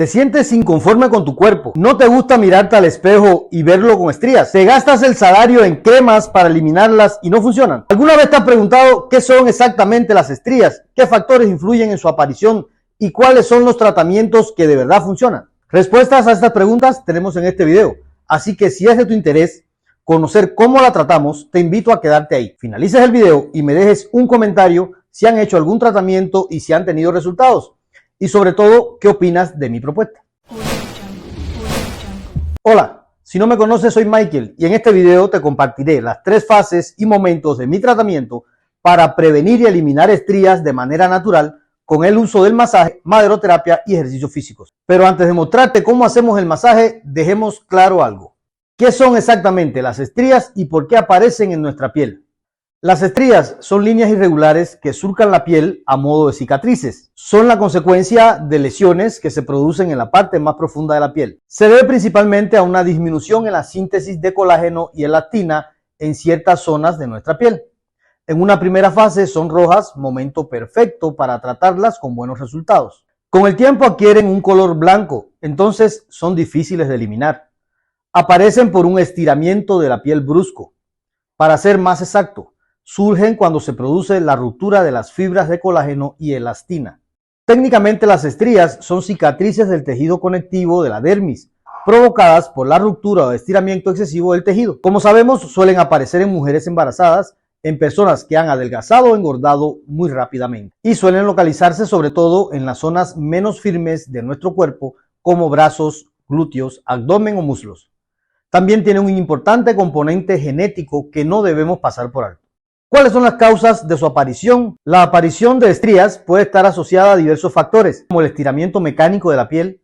¿Te sientes inconforme con tu cuerpo? ¿No te gusta mirarte al espejo y verlo con estrías? ¿Te gastas el salario en cremas para eliminarlas y no funcionan? ¿Alguna vez te has preguntado qué son exactamente las estrías? ¿Qué factores influyen en su aparición? ¿Y cuáles son los tratamientos que de verdad funcionan? Respuestas a estas preguntas tenemos en este video. Así que si es de tu interés conocer cómo la tratamos, te invito a quedarte ahí. Finalices el video y me dejes un comentario si han hecho algún tratamiento y si han tenido resultados. Y sobre todo, ¿qué opinas de mi propuesta? Hola, si no me conoces, soy Michael y en este video te compartiré las 3 fases y momentos de mi tratamiento para prevenir y eliminar estrías de manera natural con el uso del masaje, maderoterapia y ejercicios físicos. Pero antes de mostrarte cómo hacemos el masaje, dejemos claro algo. ¿Qué son exactamente las estrías y por qué aparecen en nuestra piel? Las estrías son líneas irregulares que surcan la piel a modo de cicatrices. Son la consecuencia de lesiones que se producen en la parte más profunda de la piel. Se debe principalmente a una disminución en la síntesis de colágeno y elastina en ciertas zonas de nuestra piel. En una primera fase son rojas, momento perfecto para tratarlas con buenos resultados. Con el tiempo adquieren un color blanco, entonces son difíciles de eliminar. Aparecen por un estiramiento de la piel brusco. Para ser más exacto, surgen cuando se produce la ruptura de las fibras de colágeno y elastina. Técnicamente las estrías son cicatrices del tejido conectivo de la dermis, provocadas por la ruptura o estiramiento excesivo del tejido. Como sabemos, suelen aparecer en mujeres embarazadas, en personas que han adelgazado o engordado muy rápidamente, y suelen localizarse sobre todo en las zonas menos firmes de nuestro cuerpo, como brazos, glúteos, abdomen o muslos. También tiene un importante componente genético que no debemos pasar por alto. ¿Cuáles son las causas de su aparición? La aparición de estrías puede estar asociada a diversos factores, como el estiramiento mecánico de la piel,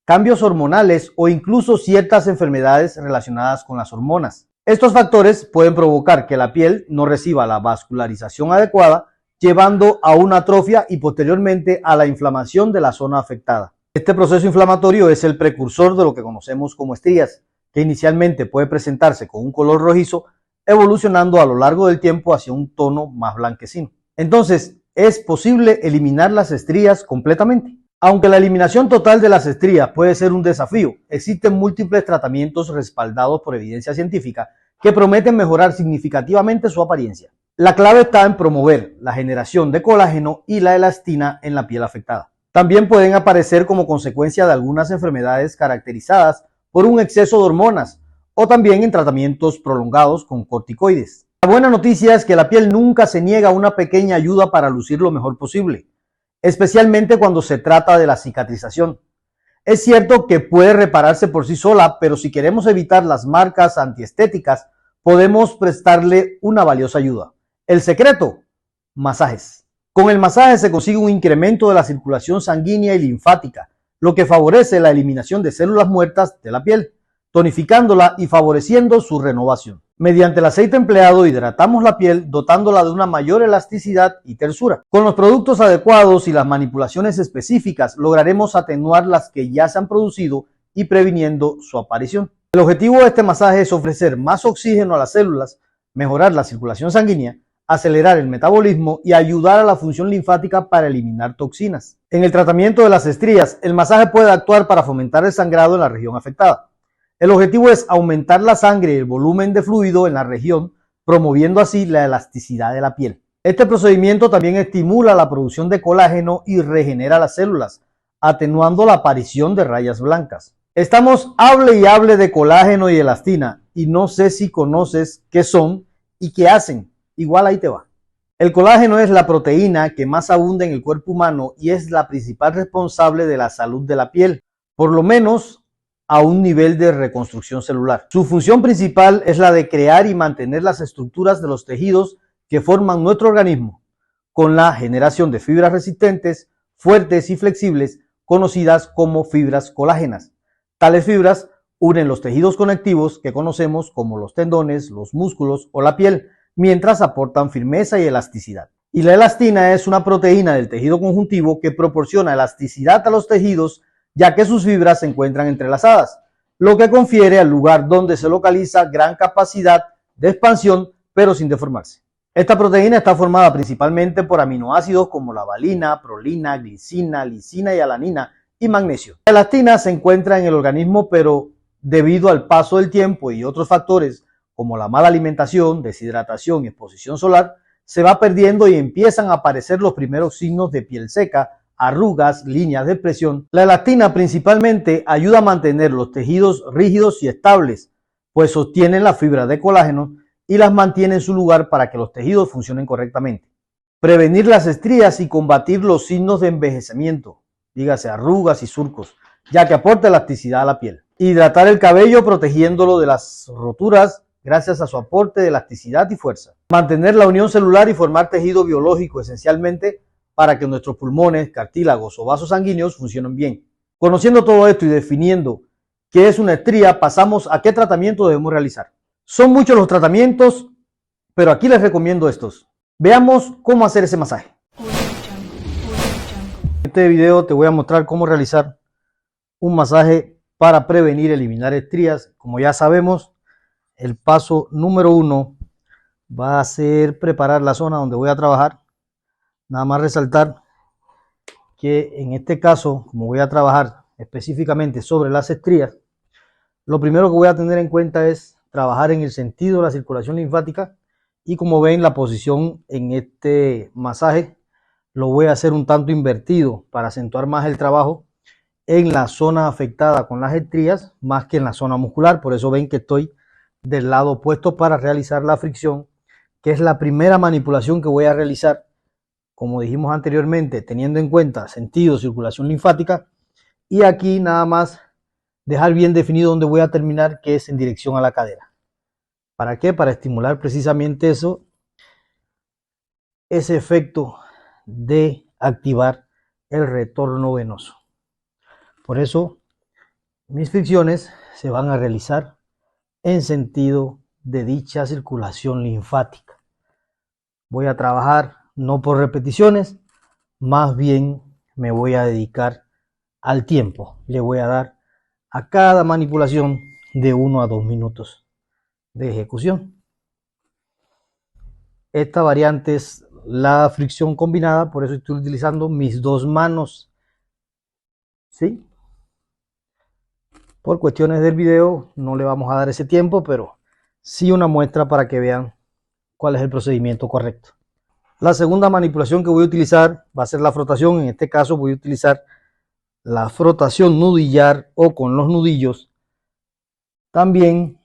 cambios hormonales o incluso ciertas enfermedades relacionadas con las hormonas. Estos factores pueden provocar que la piel no reciba la vascularización adecuada, llevando a una atrofia y posteriormente a la inflamación de la zona afectada. Este proceso inflamatorio es el precursor de lo que conocemos como estrías, que inicialmente puede presentarse con un color rojizo, evolucionando a lo largo del tiempo hacia un tono más blanquecino. Entonces, ¿es posible eliminar las estrías completamente? Aunque la eliminación total de las estrías puede ser un desafío, existen múltiples tratamientos respaldados por evidencia científica que prometen mejorar significativamente su apariencia. La clave está en promover la generación de colágeno y la elastina en la piel afectada. También pueden aparecer como consecuencia de algunas enfermedades caracterizadas por un exceso de hormonas, o también en tratamientos prolongados con corticoides. La buena noticia es que la piel nunca se niega a una pequeña ayuda para lucir lo mejor posible, especialmente cuando se trata de la cicatrización. Es cierto que puede repararse por sí sola, pero si queremos evitar las marcas antiestéticas, podemos prestarle una valiosa ayuda. El secreto: masajes. Con el masaje se consigue un incremento de la circulación sanguínea y linfática, lo que favorece la eliminación de células muertas de la piel, tonificándola y favoreciendo su renovación. Mediante el aceite empleado hidratamos la piel, dotándola de una mayor elasticidad y tersura. Con los productos adecuados y las manipulaciones específicas lograremos atenuar las que ya se han producido y previniendo su aparición. El objetivo de este masaje es ofrecer más oxígeno a las células, mejorar la circulación sanguínea, acelerar el metabolismo y ayudar a la función linfática para eliminar toxinas. En el tratamiento de las estrías, el masaje puede actuar para fomentar el sangrado en la región afectada. El objetivo es aumentar la sangre y el volumen de fluido en la región, promoviendo así la elasticidad de la piel. Este procedimiento también estimula la producción de colágeno y regenera las células, atenuando la aparición de rayas blancas. Estamos hable y hable de colágeno y elastina, y no sé si conoces qué son y qué hacen. Igual ahí te va. El colágeno es la proteína que más abunda en el cuerpo humano y es la principal responsable de la salud de la piel, por lo menos a un nivel de reconstrucción celular. Su función principal es la de crear y mantener las estructuras de los tejidos que forman nuestro organismo, con la generación de fibras resistentes, fuertes y flexibles, conocidas como fibras colágenas. Tales fibras unen los tejidos conectivos que conocemos como los tendones, los músculos o la piel, mientras aportan firmeza y elasticidad. Y la elastina es una proteína del tejido conjuntivo que proporciona elasticidad a los tejidos, ya que sus fibras se encuentran entrelazadas, lo que confiere al lugar donde se localiza gran capacidad de expansión, pero sin deformarse. Esta proteína está formada principalmente por aminoácidos como la valina, prolina, glicina, lisina y alanina, y magnesio. La elastina se encuentra en el organismo, pero debido al paso del tiempo y otros factores como la mala alimentación, deshidratación y exposición solar, se va perdiendo y empiezan a aparecer los primeros signos de piel seca, arrugas, líneas de expresión. La elastina principalmente ayuda a mantener los tejidos rígidos y estables, pues sostienen la fibra de colágeno y las mantiene en su lugar para que los tejidos funcionen correctamente. Prevenir las estrías y combatir los signos de envejecimiento, dígase arrugas y surcos, ya que aporta elasticidad a la piel. Hidratar el cabello protegiéndolo de las roturas gracias a su aporte de elasticidad y fuerza. Mantener la unión celular y formar tejido biológico esencialmente para que nuestros pulmones, cartílagos o vasos sanguíneos funcionen bien. Conociendo todo esto y definiendo qué es una estría, pasamos a qué tratamiento debemos realizar. Son muchos los tratamientos, pero aquí les recomiendo estos. Veamos cómo hacer ese masaje. En este video te voy a mostrar cómo realizar un masaje para prevenir y eliminar estrías. Como ya sabemos, el paso número 1 va a ser preparar la zona donde voy a trabajar. Nada más resaltar que en este caso, como voy a trabajar específicamente sobre las estrías, lo primero que voy a tener en cuenta es trabajar en el sentido de la circulación linfática, y como ven, la posición en este masaje lo voy a hacer un tanto invertido para acentuar más el trabajo en la zona afectada con las estrías más que en la zona muscular. Por eso ven que estoy del lado opuesto para realizar la fricción, que es la primera manipulación que voy a realizar, como dijimos anteriormente, teniendo en cuenta sentido, circulación linfática, y aquí nada más dejar bien definido dónde voy a terminar, que es en dirección a la cadera. ¿Para qué? Para estimular precisamente eso, ese efecto de activar el retorno venoso. Por eso mis fricciones se van a realizar en sentido de dicha circulación linfática. Voy a trabajar no por repeticiones, más bien me voy a dedicar al tiempo. Le voy a dar a cada manipulación de 1 a 2 minutos de ejecución. Esta variante es la fricción combinada, por eso estoy utilizando mis dos manos, ¿sí? Por cuestiones del video no le vamos a dar ese tiempo, pero sí una muestra para que vean cuál es el procedimiento correcto. La segunda manipulación que voy a utilizar va a ser la frotación. En este caso voy a utilizar la frotación nudillar o con los nudillos, también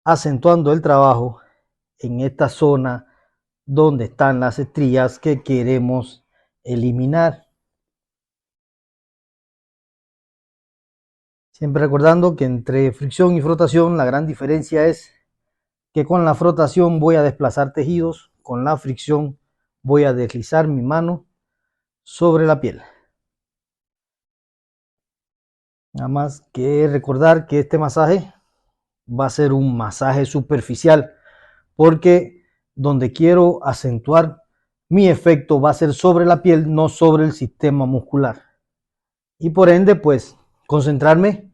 acentuando el trabajo en esta zona donde están las estrías que queremos eliminar. Siempre recordando que entre fricción y frotación la gran diferencia es que con la frotación voy a desplazar tejidos, con la fricción voy a deslizar mi mano sobre la piel. Nada más que recordar que este masaje va a ser un masaje superficial, porque donde quiero acentuar mi efecto va a ser sobre la piel, no sobre el sistema muscular. Y por ende, pues, concentrarme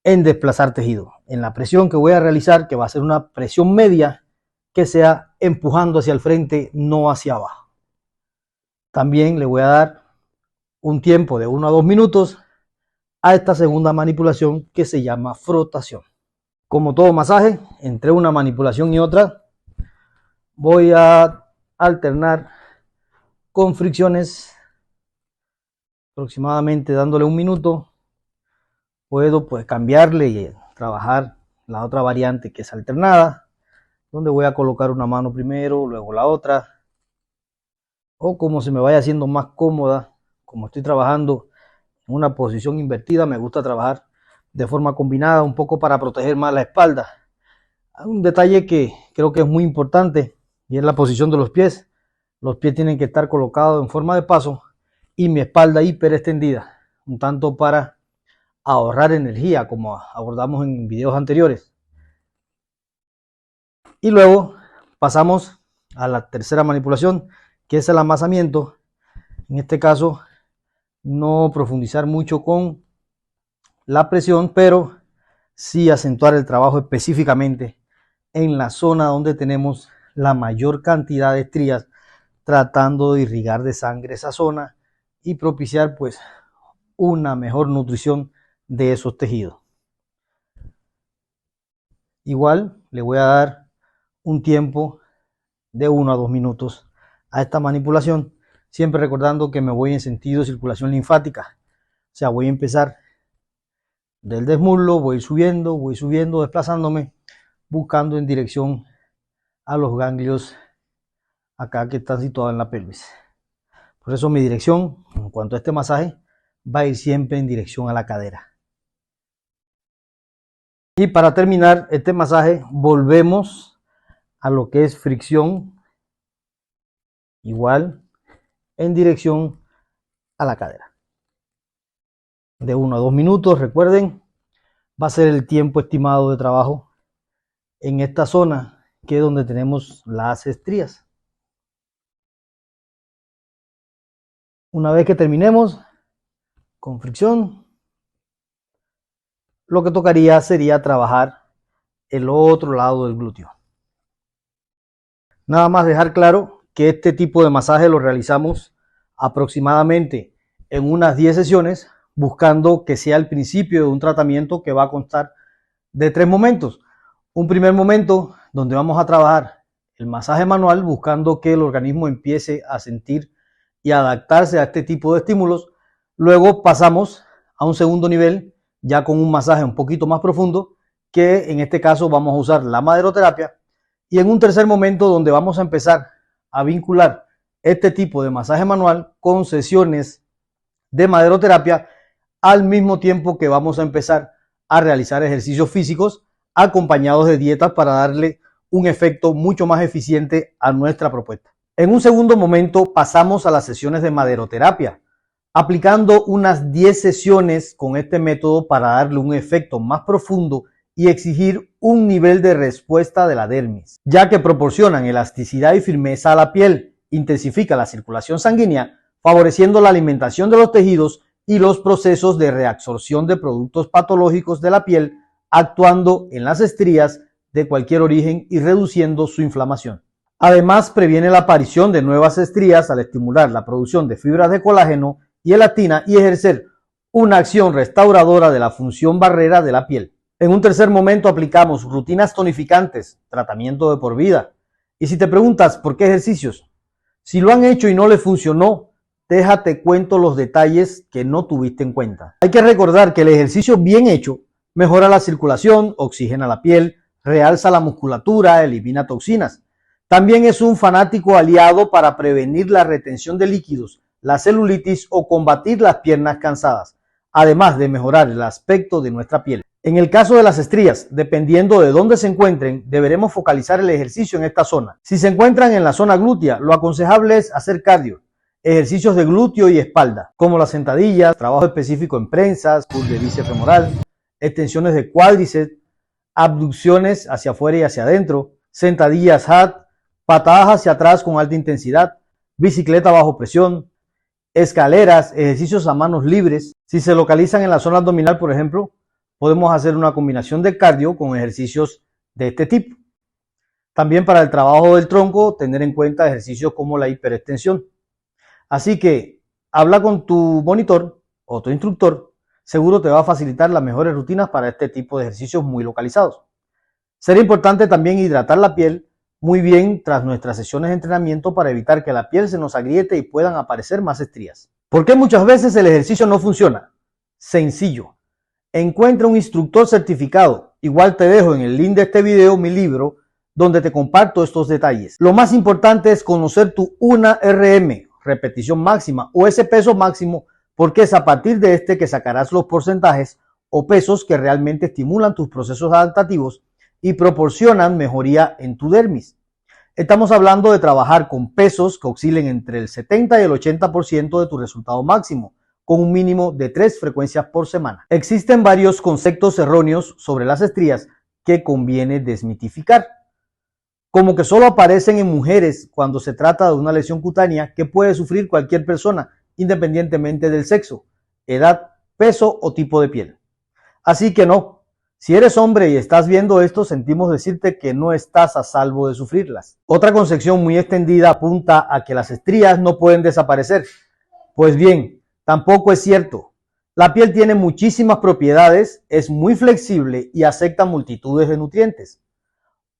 en desplazar tejido, en la presión que voy a realizar, que va a ser una presión media, que sea empujando hacia el frente, no hacia abajo. También le voy a dar un tiempo de 1 a 2 minutos a esta segunda manipulación, que se llama frotación. Como todo masaje, entre una manipulación y otra, voy a alternar con fricciones, aproximadamente dándole 1 minuto. Puedo pues cambiarle y trabajar la otra variante, que es alternada, donde voy a colocar una mano primero, luego la otra, o como se me vaya haciendo más cómoda. Como estoy trabajando en una posición invertida, me gusta trabajar de forma combinada, un poco para proteger más la espalda. Hay un detalle que creo que es muy importante, y es la posición de los pies. Los pies tienen que estar colocados en forma de paso y mi espalda hiper extendida, un tanto para ahorrar energía, como abordamos en videos anteriores. Y luego pasamos a la tercera manipulación, que es el amasamiento. En este caso, no profundizar mucho con la presión, pero sí acentuar el trabajo específicamente en la zona donde tenemos la mayor cantidad de estrías, tratando de irrigar de sangre esa zona y propiciar pues una mejor nutrición de esos tejidos. Igual le voy a dar un tiempo de 1 a 2 minutos a esta manipulación, siempre recordando que me voy en sentido de circulación linfática. O sea, voy a empezar del desmuslo, voy subiendo, desplazándome, buscando en dirección a los ganglios acá que están situados en la pelvis. Por eso mi dirección, en cuanto a este masaje, va a ir siempre en dirección a la cadera. Y para terminar este masaje, volvemos a lo que es fricción, igual en dirección a la cadera. De 1 a 2 minutos, recuerden, va a ser el tiempo estimado de trabajo en esta zona, que es donde tenemos las estrías. Una vez que terminemos con fricción, lo que tocaría sería trabajar el otro lado del glúteo. Nada más dejar claro que este tipo de masaje lo realizamos aproximadamente en unas 10 sesiones, buscando que sea el principio de un tratamiento que va a constar de 3 momentos. Un primer momento donde vamos a trabajar el masaje manual, buscando que el organismo empiece a sentir y adaptarse a este tipo de estímulos. Luego pasamos a un segundo nivel, ya con un masaje un poquito más profundo, que en este caso vamos a usar la maderoterapia. Y en un tercer momento donde vamos a empezar a vincular este tipo de masaje manual con sesiones de maderoterapia, al mismo tiempo que vamos a empezar a realizar ejercicios físicos acompañados de dietas para darle un efecto mucho más eficiente a nuestra propuesta. En un segundo momento pasamos a las sesiones de maderoterapia, aplicando unas 10 sesiones con este método para darle un efecto más profundo y exigir un nivel de respuesta de la dermis, ya que proporcionan elasticidad y firmeza a la piel, intensifica la circulación sanguínea, favoreciendo la alimentación de los tejidos y los procesos de reabsorción de productos patológicos de la piel, actuando en las estrías de cualquier origen y reduciendo su inflamación. Además, previene la aparición de nuevas estrías al estimular la producción de fibras de colágeno y elastina y ejercer una acción restauradora de la función barrera de la piel. En un tercer momento aplicamos rutinas tonificantes, tratamiento de por vida. Y si te preguntas por qué ejercicios, si lo han hecho y no les funcionó, déjate cuento los detalles que no tuviste en cuenta. Hay que recordar que el ejercicio bien hecho mejora la circulación, oxigena la piel, realza la musculatura, elimina toxinas. También es un fanático aliado para prevenir la retención de líquidos, la celulitis o combatir las piernas cansadas, además de mejorar el aspecto de nuestra piel. En el caso de las estrías, dependiendo de dónde se encuentren, deberemos focalizar el ejercicio en esta zona. Si se encuentran en la zona glútea, lo aconsejable es hacer cardio, ejercicios de glúteo y espalda, como las sentadillas, trabajo específico en prensas, pull de bíceps femoral, extensiones de cuádriceps, abducciones hacia afuera y hacia adentro, sentadillas HAT, patadas hacia atrás con alta intensidad, bicicleta bajo presión, escaleras, ejercicios a manos libres. Si se localizan en la zona abdominal, por ejemplo, podemos hacer una combinación de cardio con ejercicios de este tipo. También para el trabajo del tronco, tener en cuenta ejercicios como la hiperextensión. Así que habla con tu monitor o tu instructor, seguro te va a facilitar las mejores rutinas para este tipo de ejercicios muy localizados. Será importante también hidratar la piel muy bien tras nuestras sesiones de entrenamiento para evitar que la piel se nos agriete y puedan aparecer más estrías. ¿Por qué muchas veces el ejercicio no funciona? Sencillo. Encuentra un instructor certificado. Igual te dejo en el link de este video mi libro donde te comparto estos detalles. Lo más importante es conocer tu 1RM, repetición máxima, o ese peso máximo, porque es a partir de este que sacarás los porcentajes o pesos que realmente estimulan tus procesos adaptativos y proporcionan mejoría en tu dermis. Estamos hablando de trabajar con pesos que oscilen entre el 70 y el 80% de tu resultado máximo, con un mínimo de 3 frecuencias por semana. Existen varios conceptos erróneos sobre las estrías que conviene desmitificar, como que solo aparecen en mujeres cuando se trata de una lesión cutánea que puede sufrir cualquier persona, independientemente del sexo, edad, peso o tipo de piel. Así que no, si eres hombre y estás viendo esto, sentimos decirte que no estás a salvo de sufrirlas. Otra concepción muy extendida apunta a que las estrías no pueden desaparecer. Pues bien, tampoco es cierto. La piel tiene muchísimas propiedades, es muy flexible y acepta multitudes de nutrientes.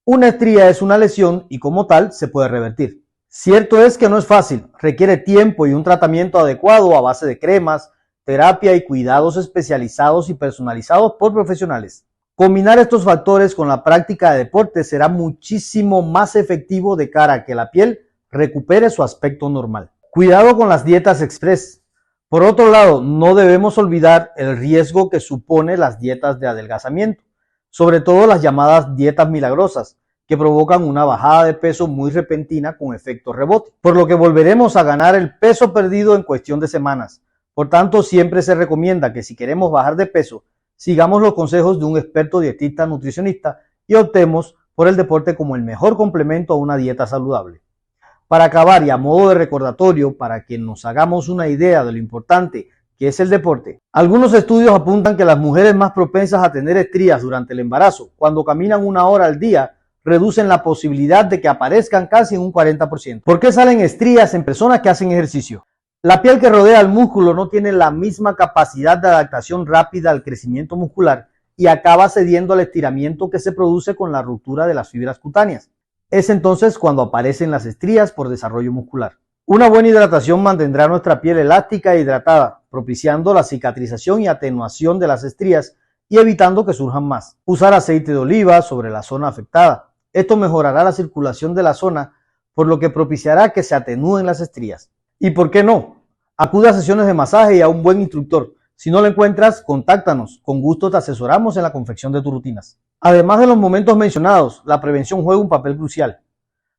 Una estría es una lesión y como tal se puede revertir. Cierto es que no es fácil, requiere tiempo y un tratamiento adecuado a base de cremas, terapia y cuidados especializados y personalizados por profesionales. Combinar estos factores con la práctica de deporte será muchísimo más efectivo de cara a que la piel recupere su aspecto normal. Cuidado con las dietas express. Por otro lado, no debemos olvidar el riesgo que supone las dietas de adelgazamiento, sobre todo las llamadas dietas milagrosas, que provocan una bajada de peso muy repentina con efecto rebote, por lo que volveremos a ganar el peso perdido en cuestión de semanas. Por tanto, siempre se recomienda que si queremos bajar de peso, sigamos los consejos de un experto dietista nutricionista y optemos por el deporte como el mejor complemento a una dieta saludable. Para acabar y a modo de recordatorio, para que nos hagamos una idea de lo importante que es el deporte, algunos estudios apuntan que las mujeres más propensas a tener estrías durante el embarazo, cuando caminan 1 hora al día, reducen la posibilidad de que aparezcan casi en un 40%. ¿Por qué salen estrías en personas que hacen ejercicio? La piel que rodea el músculo no tiene la misma capacidad de adaptación rápida al crecimiento muscular y acaba cediendo al estiramiento que se produce con la ruptura de las fibras cutáneas. Es entonces cuando aparecen las estrías por desarrollo muscular. Una buena hidratación mantendrá nuestra piel elástica e hidratada, propiciando la cicatrización y atenuación de las estrías y evitando que surjan más. Usar aceite de oliva sobre la zona afectada. Esto mejorará la circulación de la zona, por lo que propiciará que se atenúen las estrías. ¿Y por qué no? Acude a sesiones de masaje y a un buen instructor. Si no lo encuentras, contáctanos. Con gusto te asesoramos en la confección de tus rutinas. Además de los momentos mencionados, la prevención juega un papel crucial.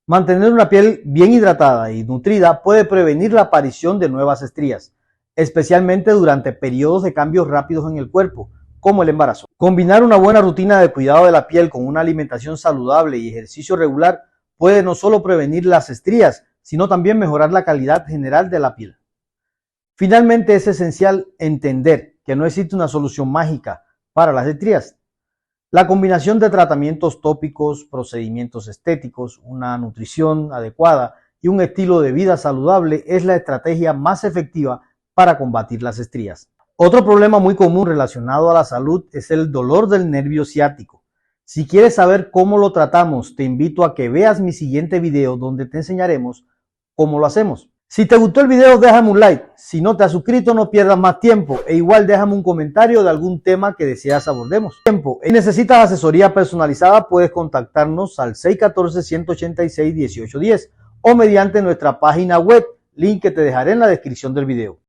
Mantener una piel bien hidratada y nutrida puede prevenir la aparición de nuevas estrías, especialmente durante periodos de cambios rápidos en el cuerpo, como el embarazo. Combinar una buena rutina de cuidado de la piel con una alimentación saludable y ejercicio regular puede no solo prevenir las estrías, sino también mejorar la calidad general de la piel. Finalmente, es esencial entender que no existe una solución mágica para las estrías. La combinación de tratamientos tópicos, procedimientos estéticos, una nutrición adecuada y un estilo de vida saludable es la estrategia más efectiva para combatir las estrías. Otro problema muy común relacionado a la salud es el dolor del nervio ciático. Si quieres saber cómo lo tratamos, te invito a que veas mi siguiente video donde te enseñaremos cómo lo hacemos. Si te gustó el video, déjame un like. Si no te has suscrito, no pierdas más tiempo. E igual déjame un comentario de algún tema que deseas abordemos. Si necesitas asesoría personalizada, puedes contactarnos al 614-186-1810 o mediante nuestra página web, link que te dejaré en la descripción del video.